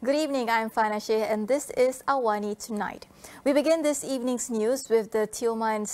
Good evening, I'm Fana Sheikh and this is AWANI Tonight. We begin this evening's news with the Tioman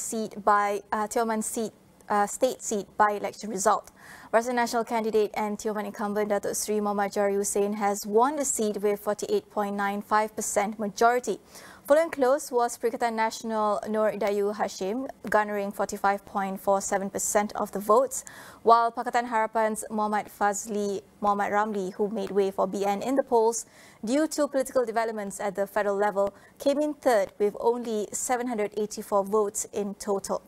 state seat by-election result. Barisan Nasional candidate and Tioman incumbent Datuk Seri Muhammad Jari Hussein has won the seat with 48.95% majority. Following close was Perikatan Nasional Nur Dayu Hashim, garnering 45.47% of the votes, while Pakatan Harapan's Muhammad Ramli, who made way for BN in the polls due to political developments at the federal level, came in third with only 784 votes in total.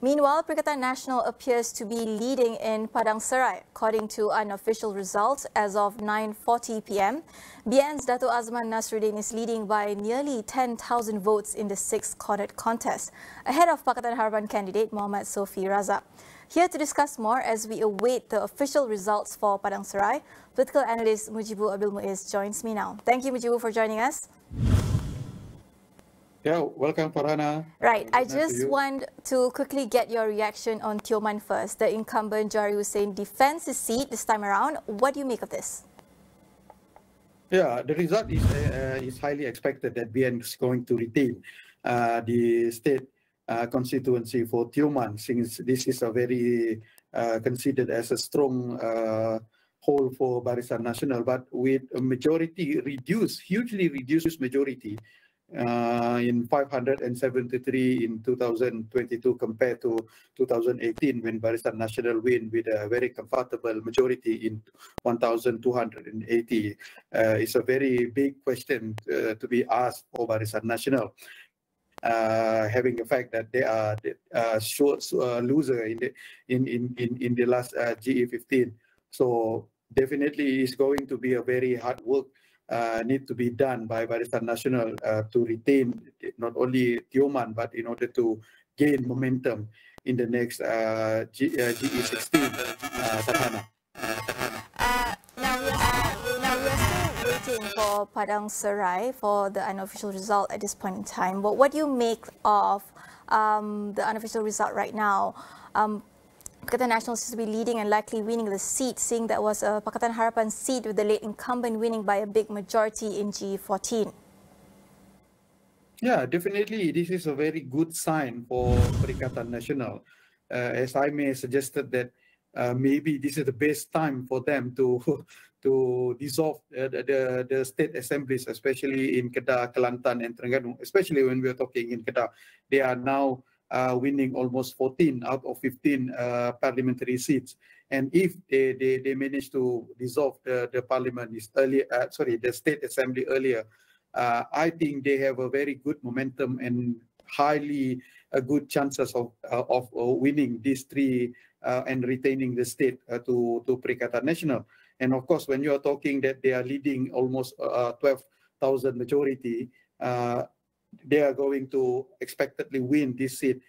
Meanwhile, Perikatan Nasional appears to be leading in Padang Serai, according to unofficial results as of 9:40 p.m. BN's Dato' Azman Nasruddin is leading by nearly 10,000 votes in the six-cornered contest, ahead of Pakatan Harapan candidate Muhammad Sofi Razak. Here to discuss more as we await the official results for Padang Serai, political analyst Mujibu Abdul Muiz joins me now. Thank you, Mujibu, for joining us. Yeah, welcome, Farhana. Right, I just want to quickly get your reaction on Tioman first. The incumbent Jari Hussein defends his seat this time around. What do you make of this? Yeah, the result is highly expected that BN is going to retain the state constituency for Tioman, since this is a very considered as a strong hold for Barisan Nasional, but with a majority hugely reduced majority. In 573 in 2022 compared to 2018 when Barisan Nasional win with a very comfortable majority in 1,280. It's a very big question to be asked for Barisan Nasional, having the fact that they are loser in the last GE15. So definitely it's going to be a very hard work need to be done by Barisan Nasional to retain not only Tioman but in order to gain momentum in the next GE16. Now we are still waiting for Padang Serai for the unofficial result at this point in time. What do you make of the unofficial result right now? Pakatan Nasional seems to be leading and likely winning the seat, seeing that was a Pakatan Harapan seat with the late incumbent winning by a big majority in G14. Yeah, definitely this is a very good sign for Perikatan Nasional. As I may suggested that maybe this is the best time for them to dissolve the state assemblies, especially in Kedah, Kelantan and Terengganu, especially when we are talking in Kedah. They are now winning almost 14 out of 15 parliamentary seats, and if they manage to dissolve the parliament the state assembly earlier, I think they have a very good momentum and highly good chances of winning these three and retaining the state to Perikatan Nasional. And of course, when you are talking that they are leading almost 12,000 majority, they are going to expectedly win this seat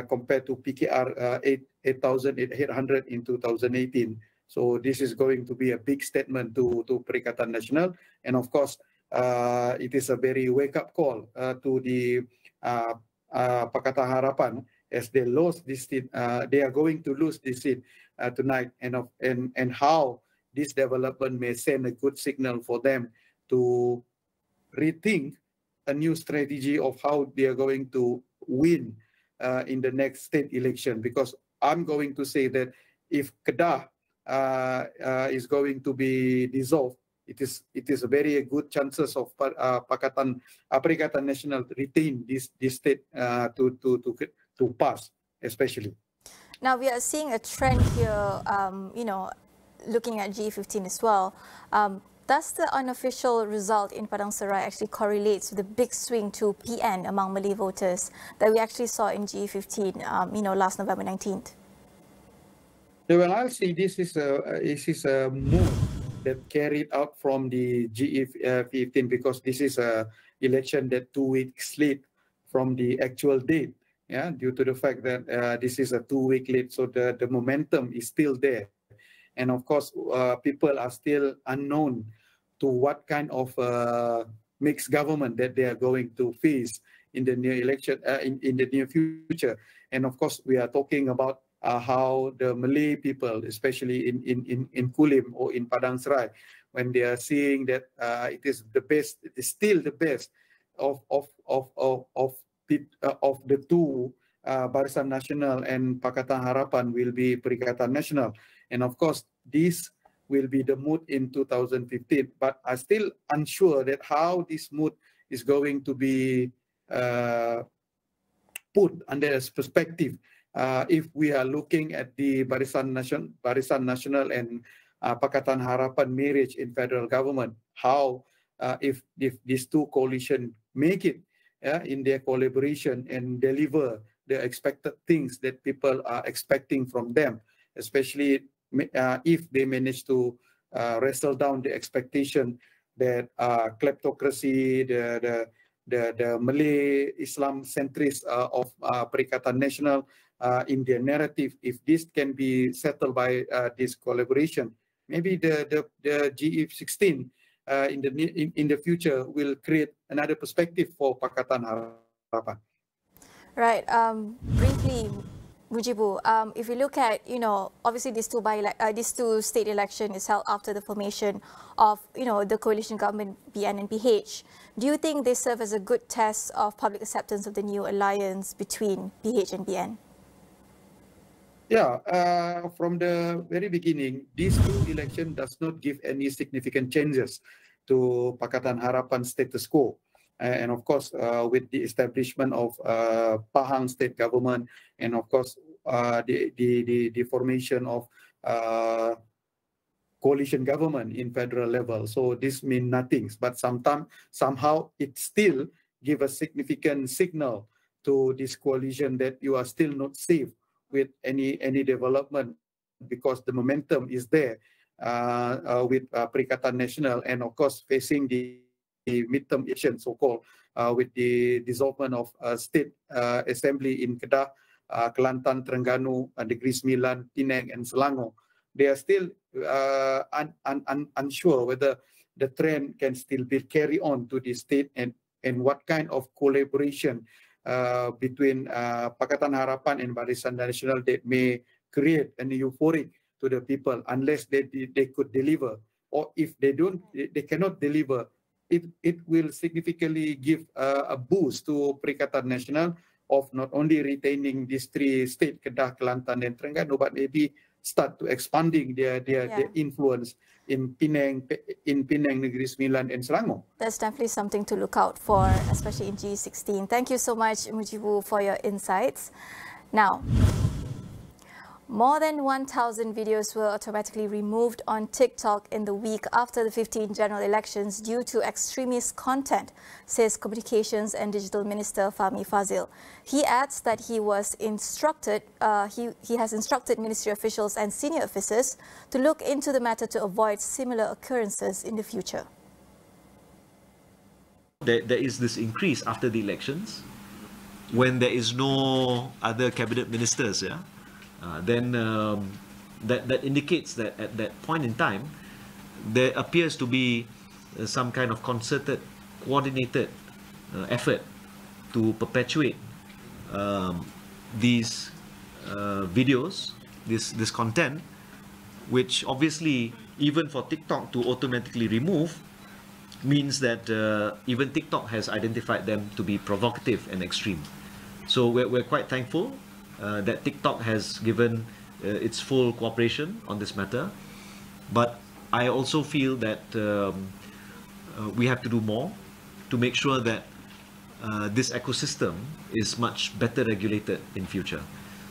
compared to PKR 8,800 in 2018. So this is going to be a big statement to Perikatan Nasional. And of course, it is a very wake-up call to the Pakatan Harapan as they lost this seat. They are going to lose this seat tonight, and how this development may send a good signal for them to rethink a new strategy of how they are going to win in the next state election. Because I'm going to say that if Kedah is going to be dissolved, it is a very good chances of Perikatan Nasional retain this state to pass, especially. Now we are seeing a trend here, looking at G15 as well. Does the unofficial result in Padang Serai actually correlates with the big swing to PN among Malay voters that we actually saw in G15, last November 19th? Well, I'll say this is a move that carried out from the GE15 because this is a election that 2 weeks late from the actual date. Yeah, due to the fact that this is a 2-week late, so the momentum is still there. And of course, people are still unknown to what kind of mixed government that they are going to face in the near election, in the near future. And of course, we are talking about how the Malay people, especially in Kulim or in Padang Serai, when they are seeing that it is the best, it is still the best of the two, Barisan Nasional and Pakatan Harapan will be Perikatan Nasional. And of course, this will be the mood in 2015. But I'm still unsure that how this mood is going to be put under a perspective. If we are looking at the Barisan Nasional and Pakatan Harapan marriage in federal government, how if these two coalition make it in their collaboration and deliver the expected things that people are expecting from them, especially if they manage to wrestle down the expectation that kleptocracy, the Malay Islam centrist of Perikatan Nasional in their narrative, if this can be settled by this collaboration, maybe the GE16 in the future will create another perspective for Pakatan Harapan. Right. Briefly, Mujibu, if you look at, obviously these two state election is held after the formation of, the coalition government BN and PH. Do you think they serve as a good test of public acceptance of the new alliance between PH and BN? Yeah, from the very beginning, these two elections does not give any significant changes to Pakatan Harapan status quo. And of course, with the establishment of Pahang state government, and of course, the formation of coalition government in federal level. So this means nothing, but somehow it still give a significant signal to this coalition that you are still not safe with any development, because the momentum is there with Perikatan Nasional, and of course facing the midterm election, so-called, with the dissolvement of state assembly in Kedah, Kelantan, Terengganu, Negeri Sembilan, Penang, and Selangor. They are still unsure whether the trend can still be carried on to the state, and what kind of collaboration between Pakatan Harapan and Barisan Nasional that may create an euphoric to the people, unless they could deliver, or if they cannot deliver, it will significantly give a boost to Perikatan Nasional of not only retaining these three states, Kedah, Kelantan, and Terengganu, but maybe start to expanding their influence in Penang, Negeri Sembilan, and Selangor. That's definitely something to look out for, especially in G16. Thank you so much, Mujibu, for your insights. Now, more than 1,000 videos were automatically removed on TikTok in the week after the 15 general elections due to extremist content, says Communications and Digital Minister Fahmi Fazil. He adds that he has instructed ministry officials and senior officers to look into the matter to avoid similar occurrences in the future. There is this increase after the elections when there is no other cabinet ministers, then that indicates that at that point in time, there appears to be some kind of concerted, coordinated effort to perpetuate these videos, this content, which obviously, even for TikTok to automatically remove, means that even TikTok has identified them to be provocative and extreme. So we're quite thankful that TikTok has given its full cooperation on this matter, but I also feel that we have to do more to make sure that this ecosystem is much better regulated in future.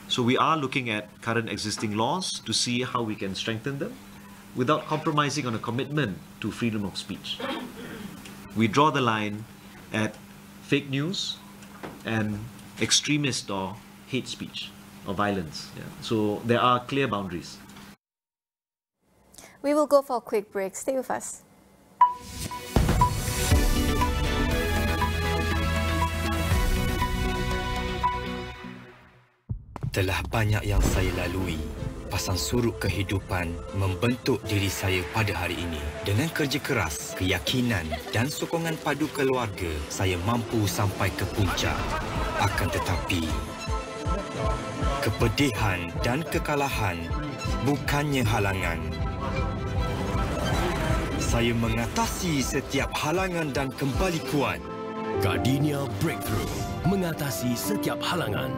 So we are looking at current existing laws to see how we can strengthen them without compromising on a commitment to freedom of speech. We draw the line at fake news and extremist or hate speech or violence. So there are clear boundaries. We will go for a quick break. Stay with us. Telah banyak yang saya lalui. Pasang surut kehidupan membentuk diri saya pada hari ini. Dengan kerja keras, keyakinan dan sokongan padu keluarga, saya mampu sampai ke puncak. Akan tetapi, Kepedihan dan kekalahan bukannya halangan. Saya mengatasi setiap halangan dan kembali kuat. Gardenia Breakthrough, mengatasi setiap halangan.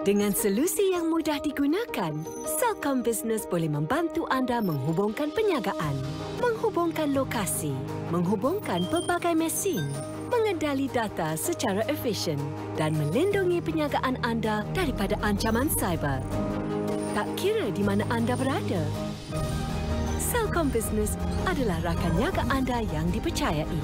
Dengan solusi yang mudah digunakan, Celcom Business boleh membantu anda menghubungkan penjagaan, menghubungkan lokasi, menghubungkan pelbagai mesin, mengendali data secara efisien dan melindungi penjagaan anda daripada ancaman cyber. Tak kira di mana anda berada, Celcom Business adalah rakan niaga anda yang dipercayai.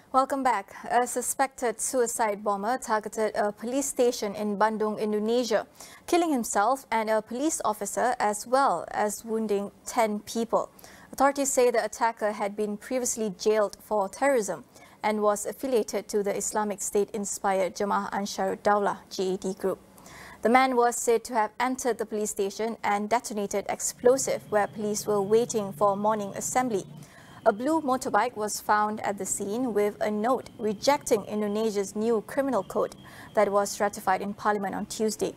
Welcome back. A suspected suicide bomber targeted a police station in Bandung, Indonesia, killing himself and a police officer as well as wounding 10 people. Authorities say the attacker had been previously jailed for terrorism and was affiliated to the Islamic State-inspired Jamaah Ansharud Daulah (JAD) group. The man was said to have entered the police station and detonated explosive where police were waiting for morning assembly. A blue motorbike was found at the scene with a note rejecting Indonesia's new criminal code that was ratified in Parliament on Tuesday.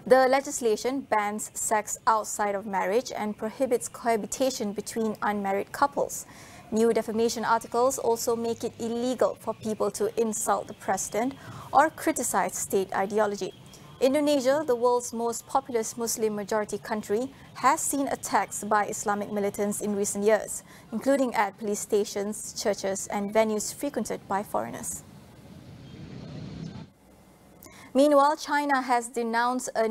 The legislation bans sex outside of marriage and prohibits cohabitation between unmarried couples. New defamation articles also make it illegal for people to insult the president or criticize state ideology. Indonesia, the world's most populous Muslim-majority country, has seen attacks by Islamic militants in recent years, including at police stations, churches and venues frequented by foreigners. Meanwhile, China has announced a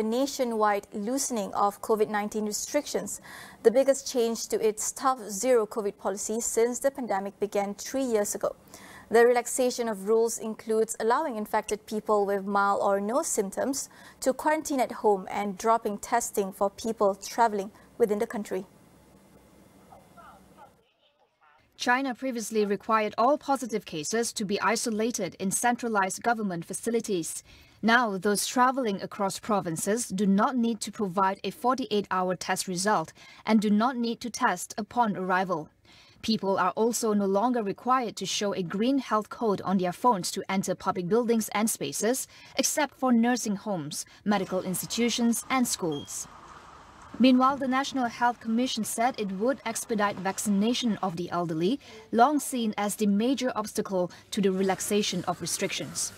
nationwide loosening of COVID-19 restrictions, the biggest change to its tough zero-COVID policy since the pandemic began 3 years ago. The relaxation of rules includes allowing infected people with mild or no symptoms to quarantine at home and dropping testing for people traveling within the country. China previously required all positive cases to be isolated in centralized government facilities. Now, those traveling across provinces do not need to provide a 48-hour test result and do not need to test upon arrival. People are also no longer required to show a green health code on their phones to enter public buildings and spaces, except for nursing homes, medical institutions and schools. Meanwhile, the National Health Commission said it would expedite vaccination of the elderly, long seen as the major obstacle to the relaxation of restrictions.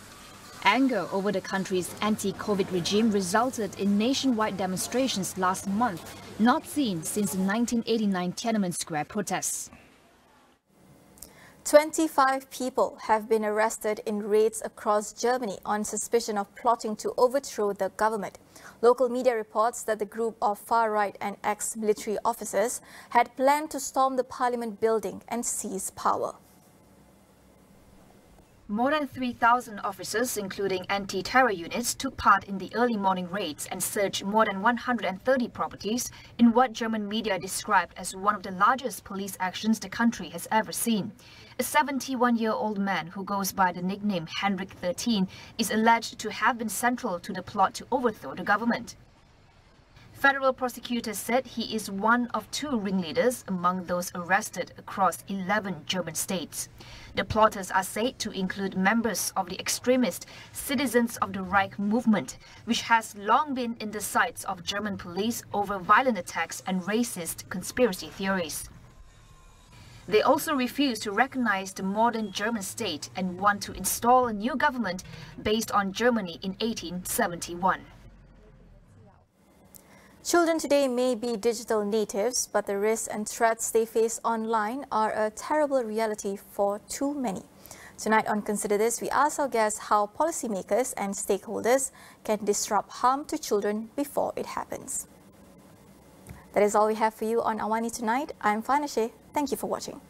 Anger over the country's anti-COVID regime resulted in nationwide demonstrations last month, not seen since the 1989 Tiananmen Square protests. 25 people have been arrested in raids across Germany on suspicion of plotting to overthrow the government. Local media reports that the group of far-right and ex-military officers had planned to storm the parliament building and seize power. More than 3,000 officers, including anti-terror units, took part in the early morning raids and searched more than 130 properties in what German media described as one of the largest police actions the country has ever seen. A 71-year-old man who goes by the nickname Henrik 13 is alleged to have been central to the plot to overthrow the government. Federal prosecutors said he is one of 2 ringleaders among those arrested across 11 German states. The plotters are said to include members of the extremist Citizens of the Reich movement, which has long been in the sights of German police over violent attacks and racist conspiracy theories. They also refuse to recognize the modern German state and want to install a new government based on Germany in 1871. Children today may be digital natives, but the risks and threats they face online are a terrible reality for too many. Tonight on Consider This, we ask our guests how policymakers and stakeholders can disrupt harm to children before it happens. That is all we have for you on AWANI tonight. I'm Fanashe. Thank you for watching.